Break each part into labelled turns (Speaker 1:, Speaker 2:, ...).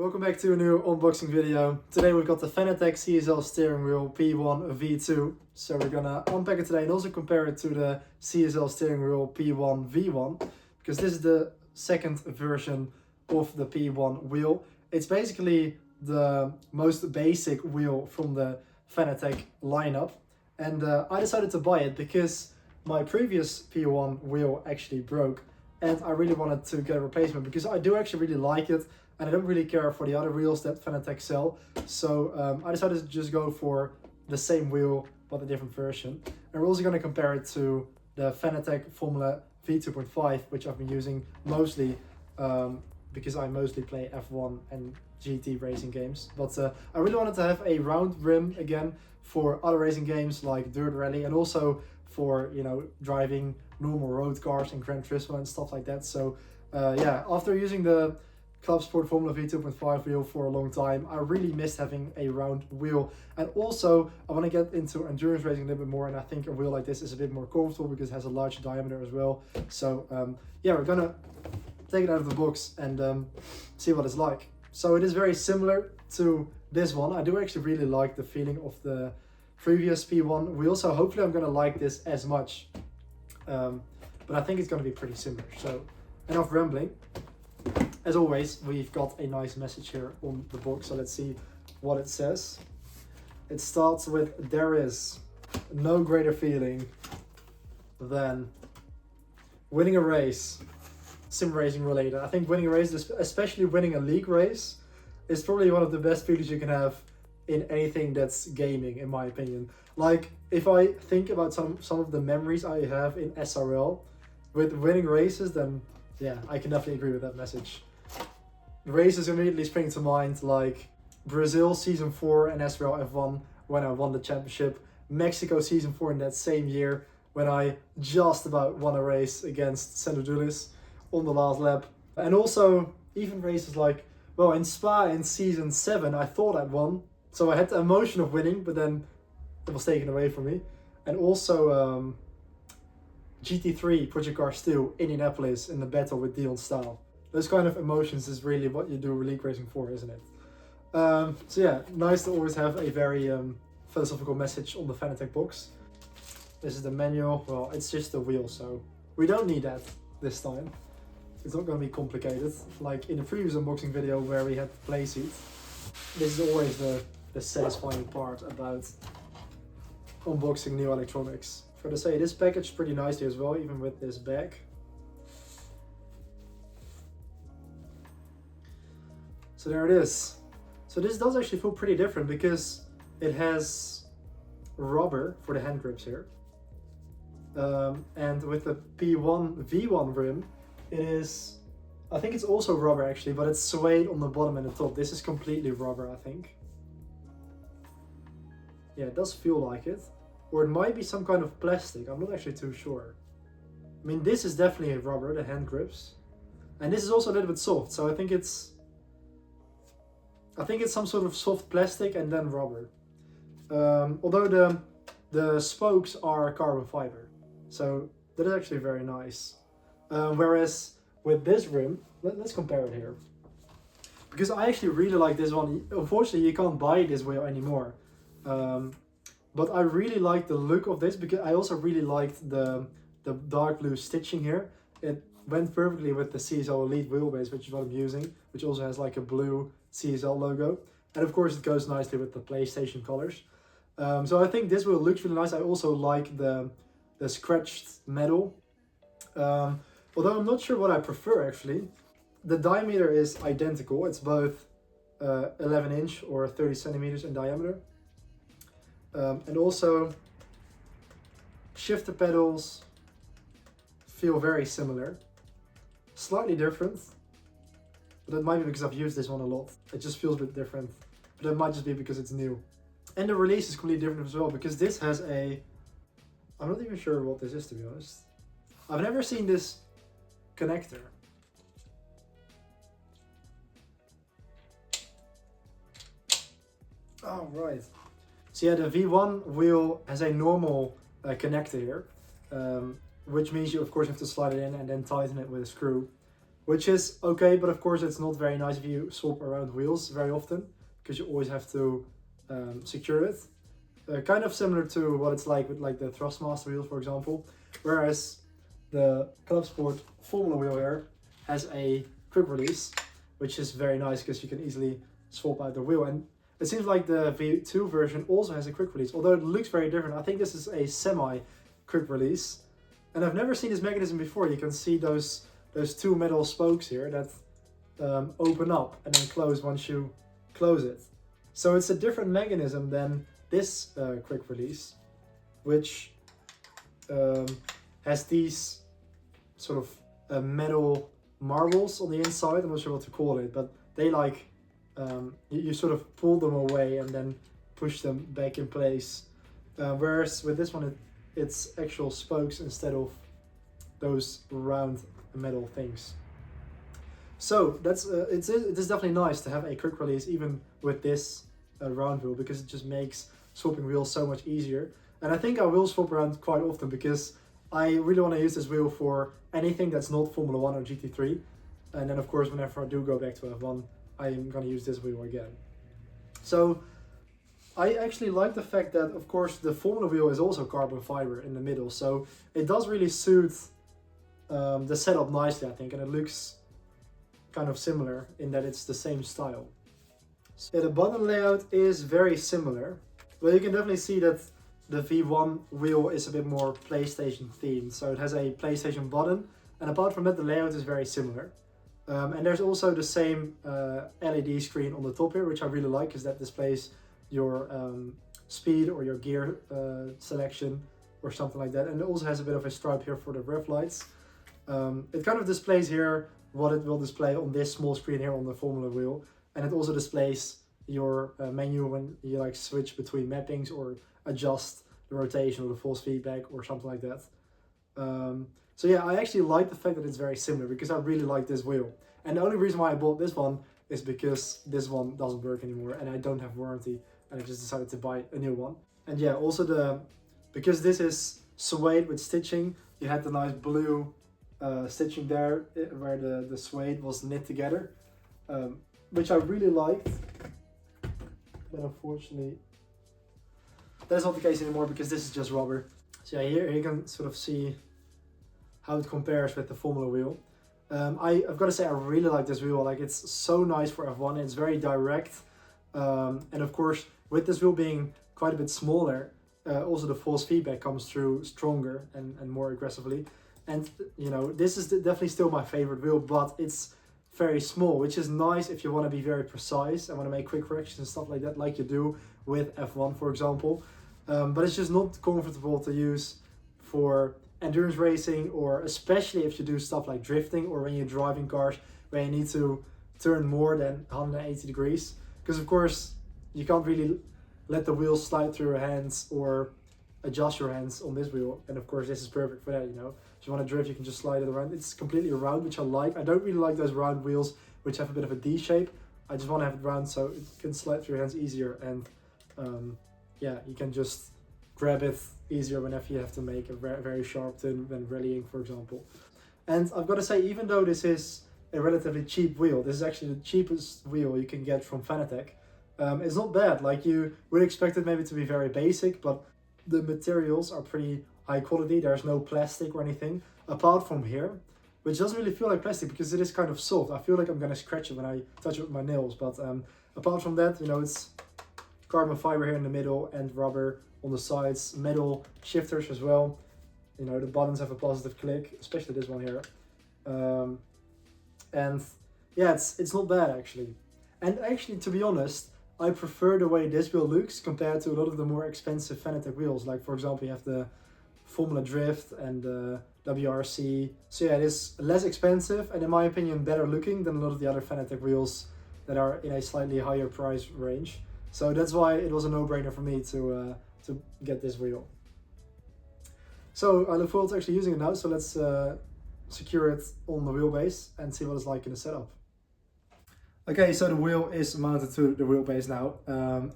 Speaker 1: Welcome back to a new unboxing video. Today we've got the Fanatec CSL steering wheel P1 V2. So we're gonna unpack it today and also compare it to the CSL steering wheel P1 V1, because this is the second version of the P1 wheel. It's basically the most basic wheel from the Fanatec lineup, and I decided to buy it because my previous P1 wheel actually broke and I really wanted to get a replacement because I do actually really like it. And I don't really care for the other wheels that Fanatec sell. So I decided to just go for the same wheel, but a different version. And we're also going to compare it to the Fanatec Formula V2.5, which I've been using mostly because I mostly play F1 and GT racing games. But I really wanted to have a round rim again for other racing games like Dirt Rally, and also for, you know, driving normal road cars and Gran Turismo and stuff like that. So yeah, after using the Club Sport Formula V2.5 wheel for a long time, I really missed having a round wheel. And also I want to get into endurance racing a little bit more, and I think a wheel like this is a bit more comfortable because it has a large diameter as well. So yeah, we're gonna take it out of the box and see what it's like. So it is very similar to this one. I do actually really like the feeling of the previous P1 wheel, so hopefully I'm gonna like this as much, but I think it's gonna be pretty similar. So enough rambling. As always, we've got a nice message here on the box, so let's see what it says. It starts with, "There is no greater feeling than winning a race," sim racing related. I think winning a race, especially winning a league race, is probably one of the best feelings you can have in anything that's gaming, in my opinion. Like, if I think about some of the memories I have in SRL with winning races, then yeah, I can definitely agree with that message. Races immediately spring to mind, like Brazil Season 4 and SRL F1 when I won the championship, Mexico Season 4 in that same year when I just about won a race against Sandro Dulis on the last lap. And also even races like, well, in Spa in Season 7 I thought I'd won, so I had the emotion of winning, but then it was taken away from me. And also GT3 Project Car Steel Indianapolis in the battle with Dion Stahl. Those kind of emotions is really what you do league racing for, isn't it? So yeah, nice to always have a very philosophical message on the Fanatec box. This is the manual. Well, it's just a wheel, so we don't need that this time. It's not going to be complicated like in the previous unboxing video where we had the play seat. This is always the satisfying part about unboxing new electronics. For to say, this packaged pretty nicely as well, even with this bag. So there it is. So this does actually feel pretty different because it has rubber for the hand grips here. And with the P1 V1 rim, it is, I think it's also rubber actually, but it's suede on the bottom and the top. This is completely rubber, I think. Yeah, it does feel like it. Or it might be some kind of plastic, I'm not actually too sure. I mean, this is definitely rubber, the hand grips. And this is also a little bit soft, so I think it's some sort of soft plastic and then rubber. Although the spokes are carbon fiber, so that is actually very nice. Whereas with this rim, let's compare it here. Because I actually really like this one. Unfortunately, you can't buy this wheel anymore. But I really like the look of this because I also really liked the dark blue stitching here. It went perfectly with the CSL Elite wheelbase, which is what I'm using, which also has like a blue CSL logo. And of course it goes nicely with the PlayStation colors. So I think this wheel looks really nice. I also like the scratched metal. Although I'm not sure what I prefer actually. The diameter is identical. It's both 11 inch or 30 centimeters in diameter. And also shifter pedals feel very similar, slightly different, but that might be because I've used this one a lot. It just feels a bit different, but that might just be because it's new. And the release is completely different as well, because this has a, I'm not even sure what this is, to be honest. I've never seen this connector. Oh, right. So yeah, the V1 wheel has a normal connector here, which means you of course have to slide it in and then tighten it with a screw. which is okay, but of course it's not very nice if you swap around wheels very often, because you always have to secure it. Kind of similar to what it's like with like the Thrustmaster wheels, for example, whereas the Club Sport Formula wheel here has a quick release, which is very nice because you can easily swap out the wheel. And it seems like the V2 version also has a quick release, although it looks very different. I think this is a semi-quick release, and I've never seen this mechanism before. You can see those two metal spokes here that open up and then close once you close it. So it's a different mechanism than this quick release, which has these sort of metal marbles on the inside. I'm not sure what to call it, but they like you sort of pull them away and then push them back in place. Whereas with this one, it's actual spokes instead of those round metal things. So that's it is definitely nice to have a quick release even with this round wheel, because it just makes swapping wheels so much easier. And I think I will swap around quite often because I really want to use this wheel for anything that's not Formula 1 or GT3. And then of course whenever I do go back to F1, I'm going to use this wheel again. So I actually like the fact that of course the Formula wheel is also carbon fiber in the middle. So it does really suit the setup nicely, I think, and it looks kind of similar in that it's the same style. So yeah, the button layout is very similar, but you can definitely see that the V1 wheel is a bit more PlayStation themed. So it has a PlayStation button, and apart from that the layout is very similar. And there's also the same LED screen on the top here, which I really like because that displays your speed or your gear selection or something like that. And it also has a bit of a stripe here for the rev lights. It kind of displays here what it will display on this small screen here on the Formula wheel, and it also displays your menu when you like switch between mappings or adjust the rotation or the force feedback or something like that. So yeah, I actually like the fact that it's very similar because I really like this wheel. And the only reason why I bought this one is because this one doesn't work anymore and I don't have warranty, and I just decided to buy a new one. And yeah, also because this is suede with stitching, you had the nice blue stitching there where the suede was knit together, which I really liked. But unfortunately that is not the case anymore because this is just rubber. So yeah, here you can sort of see how it compares with the Formula wheel. I've got to say I really like this wheel. Like, it's so nice for F1. It's very direct, and of course with this wheel being quite a bit smaller, also the force feedback comes through stronger and more aggressively. And you know, this is definitely still my favorite wheel, but it's very small, which is nice if you want to be very precise and want to make quick corrections and stuff like that, like you do with F1 for example. But it's just not comfortable to use for endurance racing, or especially if you do stuff like drifting or when you're driving cars where you need to turn more than 180 degrees, because of course you can't really let the wheels slide through your hands or adjust your hands on this wheel. And of course this is perfect for that, you know. If you want to drift, you can just slide it around. It's completely round, which I like. I don't really like those round wheels which have a bit of a D shape. I just want to have it round so it can slide through your hands easier, and yeah, you can just grab it easier whenever you have to make a very sharp turn when rallying, for example. And I've got to say, even though this is a relatively cheap wheel, this is actually the cheapest wheel you can get from Fanatec. It's not bad. Like, you would expect it maybe to be very basic, but the materials are pretty high quality. There's no plastic or anything apart from here, which doesn't really feel like plastic because it is kind of soft. I feel like I'm gonna scratch it when I touch it with my nails, but apart from that, you know, it's carbon fiber here in the middle and rubber on the sides, metal shifters as well. You know, the buttons have a positive click, especially this one here. And yeah, it's not bad actually. And actually, to be honest, I prefer the way this wheel looks compared to a lot of the more expensive Fanatec wheels. Like, for example, you have the Formula Drift and the WRC. So yeah, it is less expensive and in my opinion better looking than a lot of the other Fanatec wheels that are in a slightly higher price range. So that's why it was a no-brainer for me to get this wheel. So I look forward to actually using it now. So let's secure it on the wheelbase and see what it's like in the setup. Okay, so the wheel is mounted to the wheelbase now,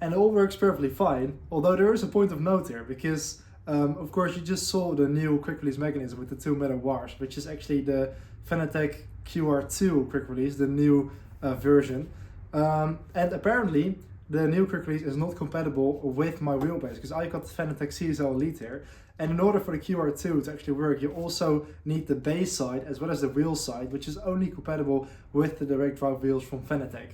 Speaker 1: and it all works perfectly fine, although there is a point of note here, because Of course, you just saw the new quick release mechanism with the 2 metal wires, which is actually the Fanatec QR2 quick release, the new version. And apparently, the new quick release is not compatible with my wheelbase, because I got the Fanatec CSL Elite here. And in order for the QR2 to actually work, you also need the base side as well as the wheel side, which is only compatible with the direct drive wheels from Fanatec.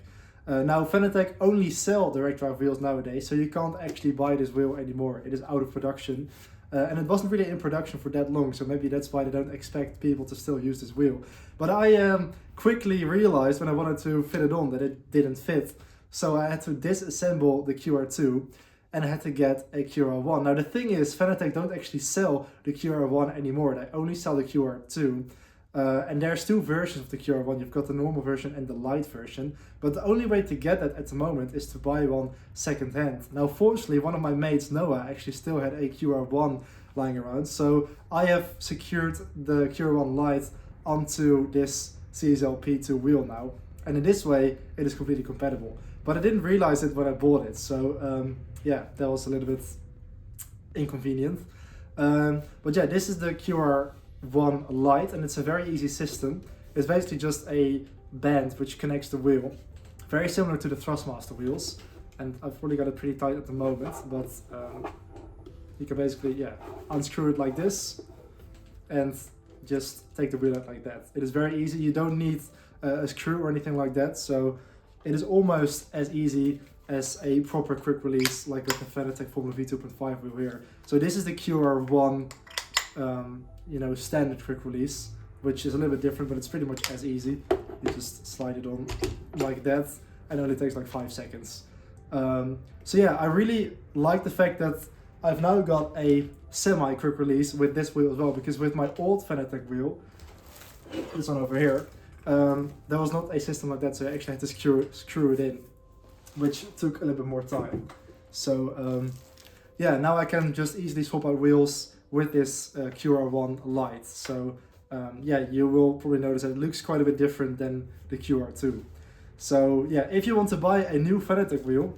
Speaker 1: Now Fanatec only sell direct drive wheels nowadays, so you can't actually buy this wheel anymore. It is out of production. And it wasn't really in production for that long, so maybe that's why they don't expect people to still use this wheel. But I quickly realized when I wanted to fit it on that it didn't fit. So I had to disassemble the QR2 and I had to get a QR1. Now the thing is, Fanatec don't actually sell the QR1 anymore. They only sell the QR2. And there's 2 versions of the QR1. You've got the normal version and the light version. But the only way to get that at the moment is to buy one second hand. Now fortunately, one of my mates, Noah, actually still had a QR1 lying around. So I have secured the QR1 light onto this CSL P2 wheel now. And in this way, it is completely compatible. But I didn't realize it when I bought it. So yeah, that was a little bit inconvenient. But yeah, this is the QR1 light, and it's a very easy system. It's basically just a band which connects the wheel, very similar to the Thrustmaster wheels. And I've probably got it pretty tight at the moment, but you can basically unscrew it like this and just take the wheel out like that. It is very easy. You don't need a screw or anything like that, so it is almost as easy as a proper quick release like with the Fanatec Formula V2.5 wheel here. So this is the QR1 standard quick release, which is a little bit different, but it's pretty much as easy. You just slide it on like that and it only takes like 5 seconds. So yeah, I really like the fact that I've now got a semi quick release with this wheel as well, because with my old Fanatec wheel, this one over here, there was not a system like that, so I actually had to screw it in, which took a little bit more time. So yeah, now I can just easily swap out wheels with this QR1 light. So yeah, you will probably notice that it looks quite a bit different than the QR2. So yeah, if you want to buy a new Fanatec wheel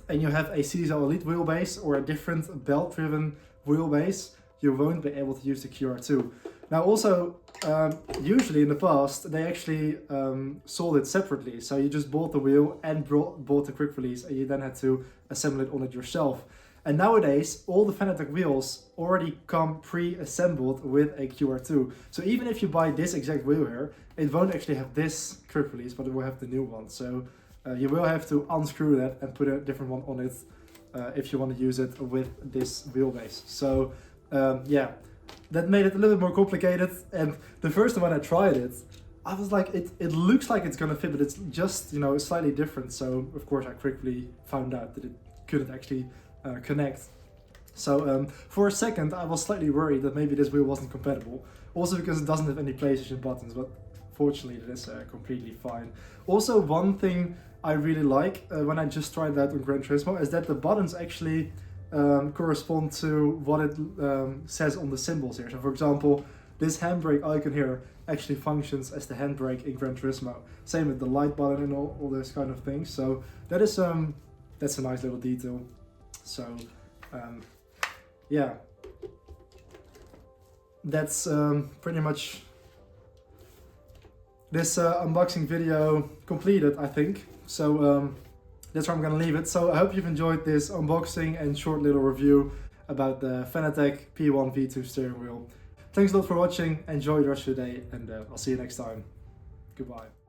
Speaker 1: and you have a CSL Elite wheelbase or a different belt-driven wheelbase, you won't be able to use the QR2. Now also, usually in the past, they actually sold it separately. So you just bought the wheel and bought the quick release, and you then had to assemble it on it yourself. And nowadays, all the Fanatec wheels already come pre-assembled with a QR2. So even if you buy this exact wheel here, it won't actually have this quick release, but it will have the new one. So you will have to unscrew that and put a different one on it if you want to use it with this wheelbase. So yeah, that made it a little bit more complicated. And the first time when I tried it, I was like, it looks like it's gonna fit, but it's just, slightly different. So of course I quickly found out that it couldn't actually connect. So for a second I was slightly worried that maybe this wheel wasn't compatible, also because it doesn't have any PlayStation buttons, but fortunately it is completely fine. Also, one thing I really like when I just tried that on Gran Turismo is that the buttons actually correspond to what it says on the symbols here. So for example, this handbrake icon here actually functions as the handbrake in Gran Turismo. Same with the light button and all those kind of things. So that is that's a nice little detail. So yeah, that's pretty much this unboxing video completed, I think. So that's where I'm gonna leave it. So I hope you've enjoyed this unboxing and short little review about the Fanatec P1 V2 steering wheel. Thanks a lot for watching, enjoy the rest of your day, and I'll see you next time. Goodbye.